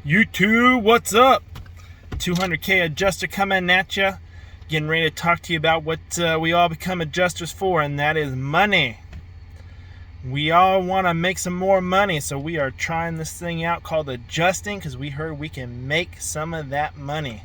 YouTube, what's up? 200K adjuster coming at you. Getting ready to talk to you about what we all become adjusters for, and that is money. We all want to make some more money, so we are trying this thing out called adjusting because we heard we can make some of that money.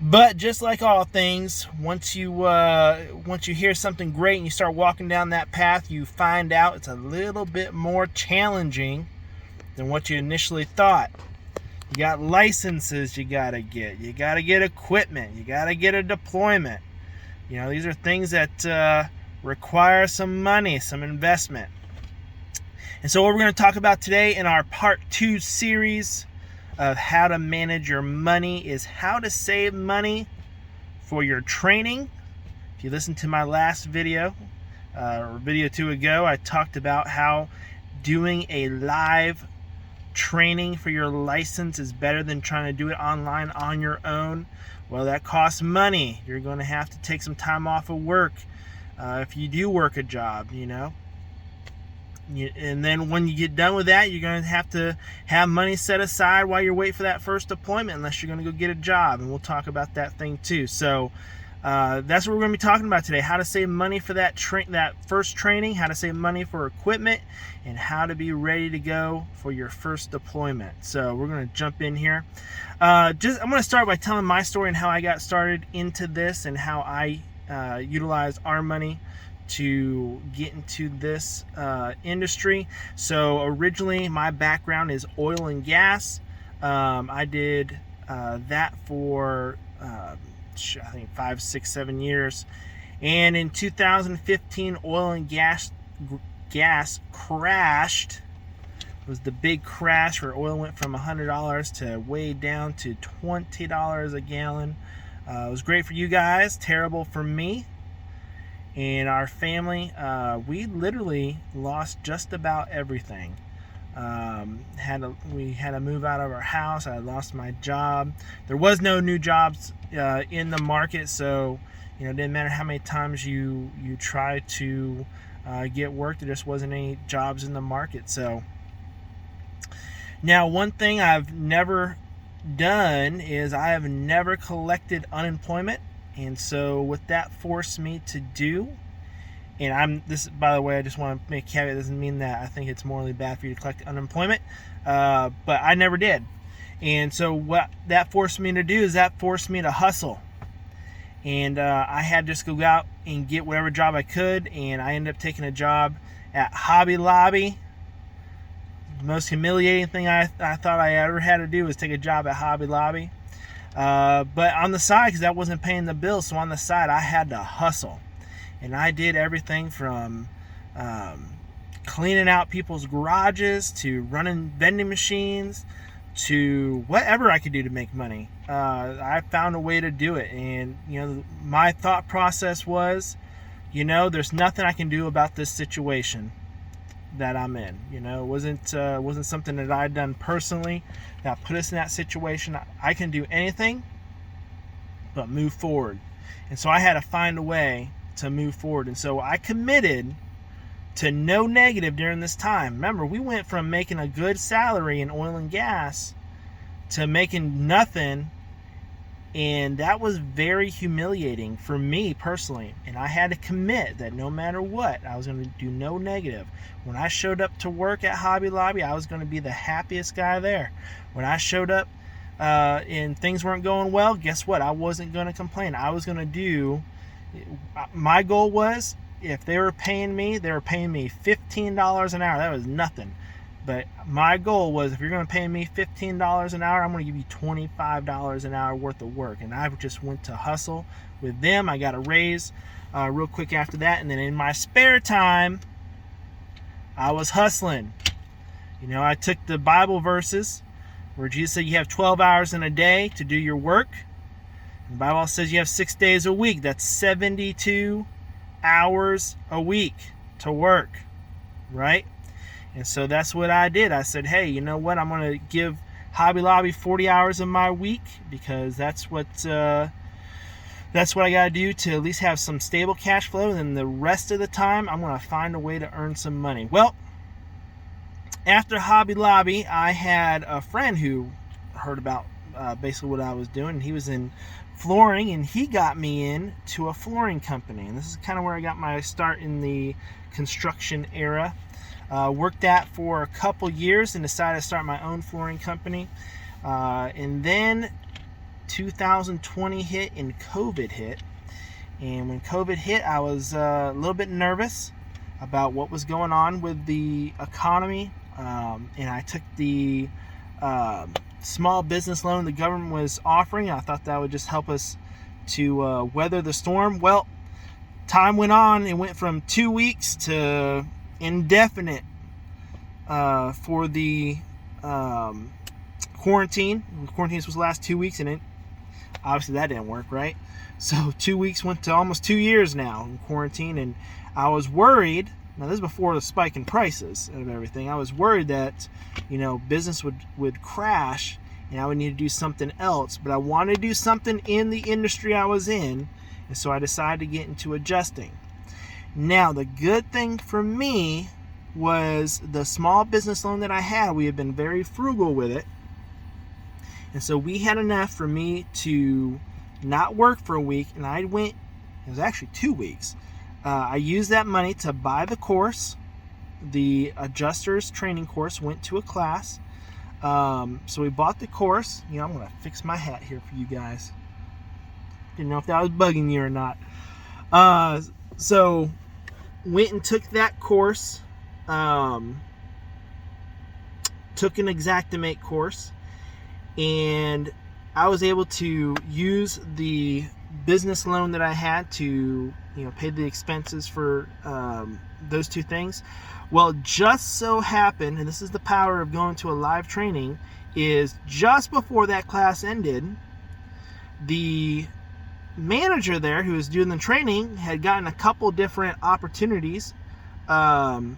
But just like all things, once you hear something great and you start walking down that path, you find out it's a little bit more challenging than what you initially thought. You got licenses you gotta get. You gotta get equipment. You gotta get a deployment. You know, these are things that require some money, some investment. And so what we're going to talk about today in our part 2 series of how to manage your money is how to save money for your training. If you listen to my last video, or video 2 ago, I talked about how doing a live training for your license is better than trying to do it online on your own. Well, that costs money. You're going to have to take some time off of work if you do work a job, you know. And then when you get done with that, you're going to have money set aside while you're waiting for that first deployment, unless you're going to go get a job. And we'll talk about that thing too. So that's what we're going to be talking about today: how to save money for that first training, how to save money for equipment, and how to be ready to go for your first deployment. So we're going to jump in here. I'm going to start by telling my story and how I got started into this and how I utilize our money to get into this industry. So originally my background is oil and gas. I did that for I think 5, 6, 7 years, and in 2015 oil and gas crashed. It was the big crash where oil went from $100 to way down to $20 a gallon. It was great for you guys, terrible for me and our family. We literally lost just about everything. We had to move out of our house. I lost my job. There was no new jobs in the market, so you know, it didn't matter how many times you try to get work, there just wasn't any jobs in the market. So now, one thing I've never done is I have never collected unemployment, and so what that forced me to do, and by the way, I just want to make a caveat, it doesn't mean that I think it's morally bad for you to collect unemployment, but I never did. And so what that forced me to do is that forced me to hustle. And I had to just go out and get whatever job I could, and I ended up taking a job at Hobby Lobby. The most humiliating thing I thought I ever had to do was take a job at Hobby Lobby. But on the side, because that wasn't paying the bills, so on the side I had to hustle. And I did everything from cleaning out people's garages to running vending machines to whatever I could do to make money. I found a way to do it. And you know, my thought process was, you know, there's nothing I can do about this situation that I'm in. You know, it wasn't something that I'd done personally that put us in that situation. I can do anything but move forward. And so I had to find a way to move forward. And so I committed to no negative during this time. Remember, we went from making a good salary in oil and gas to making nothing, and that was very humiliating for me personally. And I had to commit that no matter what, I was going to do no negative. When I showed up to work at Hobby Lobby, I was going to be the happiest guy there. When I showed up and things weren't going well, guess what? I wasn't going to complain. I was going to do, my goal was, if they were paying me $15 an hour. That was nothing. But my goal was, if you're going to pay me $15 an hour, I'm going to give you $25 an hour worth of work. And I just went to hustle with them. I got a raise real quick after that. And then in my spare time, I was hustling. You know, I took the Bible verses where Jesus said you have 12 hours in a day to do your work. The Bible says you have 6 days a week. That's 72 hours a week to work, right? And so that's what I did. I said, hey, you know what? I'm going to give Hobby Lobby 40 hours of my week, because that's what I got to do to at least have some stable cash flow. And then the rest of the time, I'm going to find a way to earn some money. Well, after Hobby Lobby, I had a friend who heard about basically what I was doing. He was in flooring, and he got me in to a flooring company. And this is kind of where I got my start in the construction era. Worked that for a couple years and decided to start my own flooring company. And then 2020 hit and COVID hit. And when COVID hit, I was a little bit nervous about what was going on with the economy. And I took the small business loan the government was offering. I thought that would just help us to weather the storm. Well, time went on. It went from 2 weeks to indefinite for the quarantine. The quarantine was supposed to last 2 weeks, and obviously that didn't work, right? So 2 weeks went to almost 2 years now in quarantine, and I was worried. Now, this is before the spike in prices of everything. I was worried that, business would crash and I would need to do something else. But I wanted to do something in the industry I was in, and so I decided to get into adjusting. Now, the good thing for me was the small business loan that I had. We had been very frugal with it. And so we had enough for me to not work for a week, and it was actually 2 weeks. I used that money to buy the course, the adjusters training course, went to a class. So we bought the course. I'm going to fix my hat here for you guys. Didn't know if that was bugging you or not. So went and took that course. Took an Xactimate course. And I was able to use the business loan that I had to pay the expenses for those two things. Well, just so happened, and this is the power of going to a live training, is just before that class ended, the manager there who was doing the training had gotten a couple different opportunities in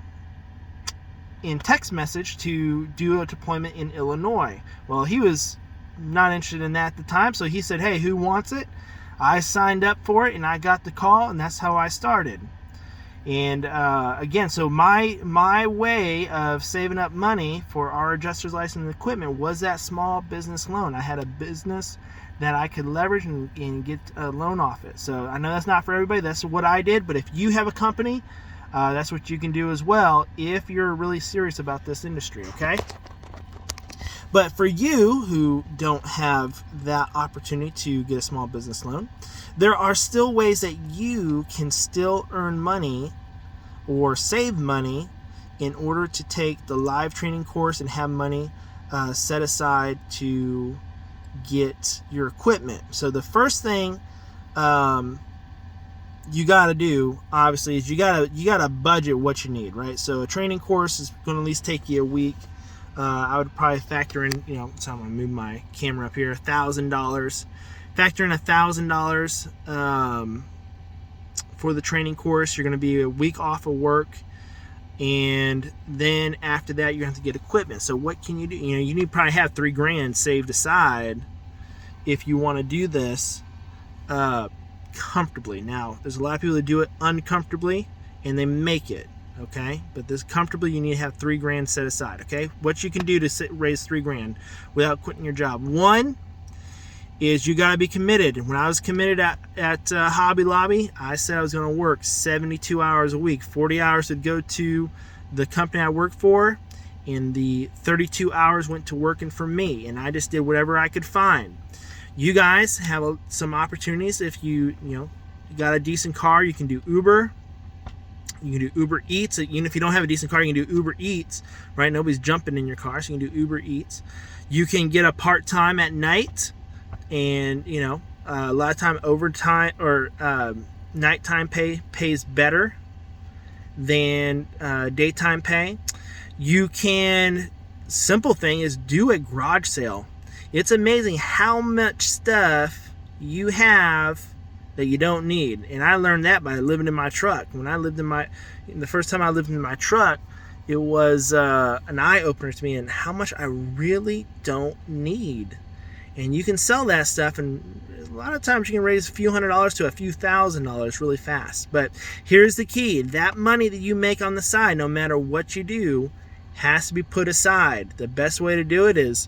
text message to do a deployment in Illinois. Well, he was not interested in that at the time, so he said, hey, who wants it? I signed up for it, and I got the call, and that's how I started. And again, so my way of saving up money for our adjuster's license and equipment was that small business loan. I had a business that I could leverage and get a loan off it. So I know that's not for everybody. That's what I did. But if you have a company, that's what you can do as well if you're really serious about this industry, okay? But for you who don't have that opportunity to get a small business loan, there are still ways that you can still earn money or save money in order to take the live training course and have money set aside to get your equipment. So the first thing you got to do, obviously, is you gotta budget what you need, right? So a training course is going to at least take you a week. I would probably factor in, so I'm going to move my camera up here, $1,000. Factor in $1,000 for the training course. You're going to be a week off of work, and then after that, you're going to have to get equipment. So what can you do? You need to probably have $3,000 saved aside if you want to do this comfortably. Now, there's a lot of people that do it uncomfortably, and they make it. Okay, but this comfortably, you need to have $3,000 set aside. Okay, what you can do to raise $3,000 without quitting your job. One is you got to be committed. When I was committed at Hobby Lobby, I said I was going to work 72 hours a week. 40 hours would go to the company I worked for, and the 32 hours went to working for me. And I just did whatever I could find. You guys have some opportunities. If you got a decent car, you can do Uber. You can do Uber Eats. Even if you don't have a decent car, you can do Uber Eats, right? Nobody's jumping in your car, so you can do Uber Eats. You can get a part-time at night, and, a lot of time overtime or nighttime pay pays better than daytime pay. You can, simple thing is do a garage sale. It's amazing how much stuff you have that you don't need. And I learned that by living in my truck. When I lived the first time I lived in my truck, it was an eye-opener to me and how much I really don't need. And you can sell that stuff, and a lot of times you can raise a few $100s to a few $1,000s really fast. But here's the key. That money that you make on the side, no matter what you do, has to be put aside. The best way to do it is,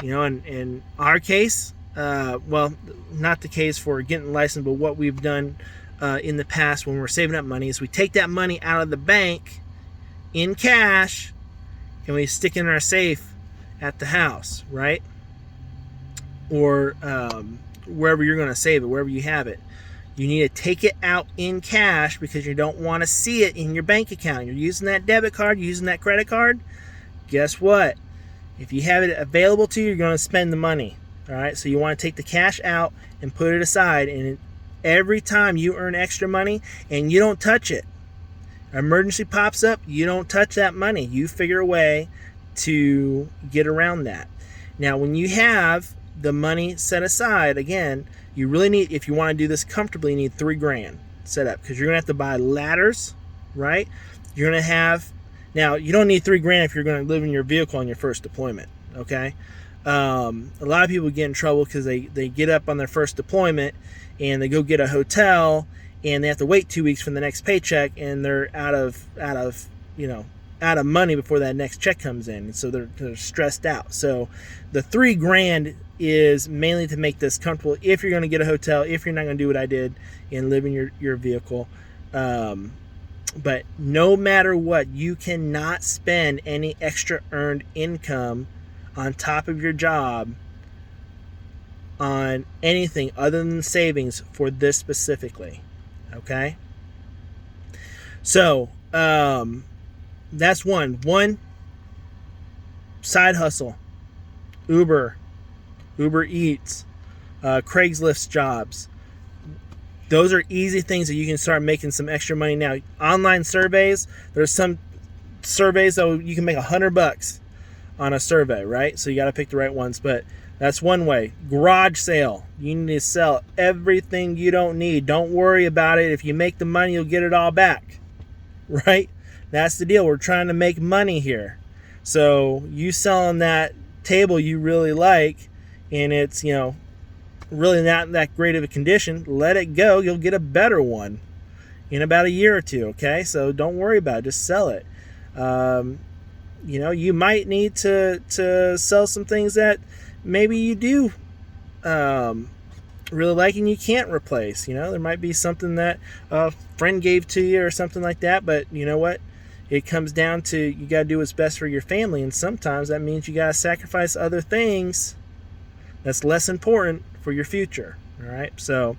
in our case, well, not the case for getting licensed, but what we've done in the past when we're saving up money is we take that money out of the bank in cash and we stick it in our safe at the house, right? Or wherever you're going to save it, wherever you have it. You need to take it out in cash because you don't want to see it in your bank account. You're using that debit card, using that credit card. Guess what? If you have it available to you, you're going to spend the money. All right, so you want to take the cash out and put it aside. And every time you earn extra money and you don't touch it, an emergency pops up, you don't touch that money. You figure a way to get around that. Now, when you have the money set aside, again, you really need, if you want to do this comfortably, you need $3,000 set up because you're going to have to buy ladders, right? You're going to have, now you don't need $3,000 if you're going to live in your vehicle on your first deployment, okay? A lot of people get in trouble because they get up on their first deployment and they go get a hotel and they have to wait 2 weeks for the next paycheck and they're out of money before that next check comes in, and so they're stressed out. So the $3,000 is mainly to make this comfortable if you're going to get a hotel, if you're not going to do what I did and live in your vehicle. But no matter what, you cannot spend any extra earned income on top of your job on anything other than savings for this specifically. Okay? So, that's one side hustle. Uber Eats, Craigslist jobs. Those are easy things that you can start making some extra money now. Online surveys, there's some surveys that you can make $100 on a survey, right? So you got to pick the right ones, but that's one way. Garage sale. You need to sell everything you don't need. Don't worry about it. If you make the money, you'll get it all back, right? That's the deal. We're trying to make money here. So you selling that table you really like and it's, really not that great of a condition, let it go. You'll get a better one in about a year or two, okay? So don't worry about it. Just sell it. You might need to sell some things that maybe you do really like and you can't replace. There might be something that a friend gave to you or something like that, but you know what? It comes down to you got to do what's best for your family, and sometimes that means you got to sacrifice other things that's less important for your future. All right. So,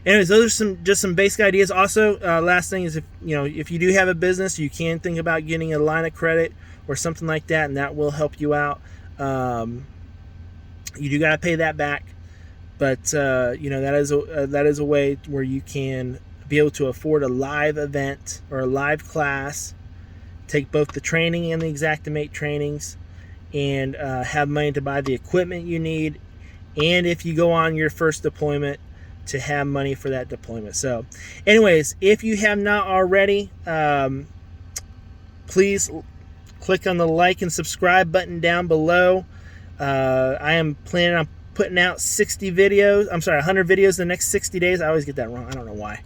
anyways, those are just some basic ideas. Also, last thing is if you do have a business, you can think about getting a line of credit or something like that, and that will help you out. You do got to pay that back, but that is a way where you can be able to afford a live event or a live class. Take both the training and the Xactimate trainings and have money to buy the equipment you need. And if you go on your first deployment, to have money for that deployment. So anyways, if you have not already, please click on the like and subscribe button down below. I am planning on putting out 100 videos in the next 60 days. I always get that wrong. I don't know why.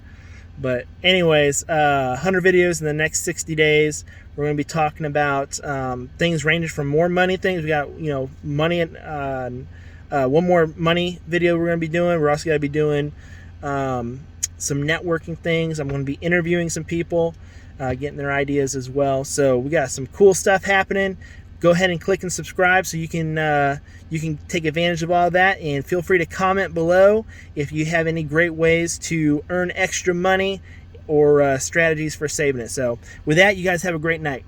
But anyways, 100 videos in the next 60 days. We're going to be talking about things ranging from more money things. We got, money and one more money video we're going to be doing. We're also going to be doing some networking things. I'm going to be interviewing some people, getting their ideas as well. So we got some cool stuff happening. Go ahead and click and subscribe so you can take advantage of all that, and feel free to comment below if you have any great ways to earn extra money or strategies for saving it. So with that, you guys have a great night.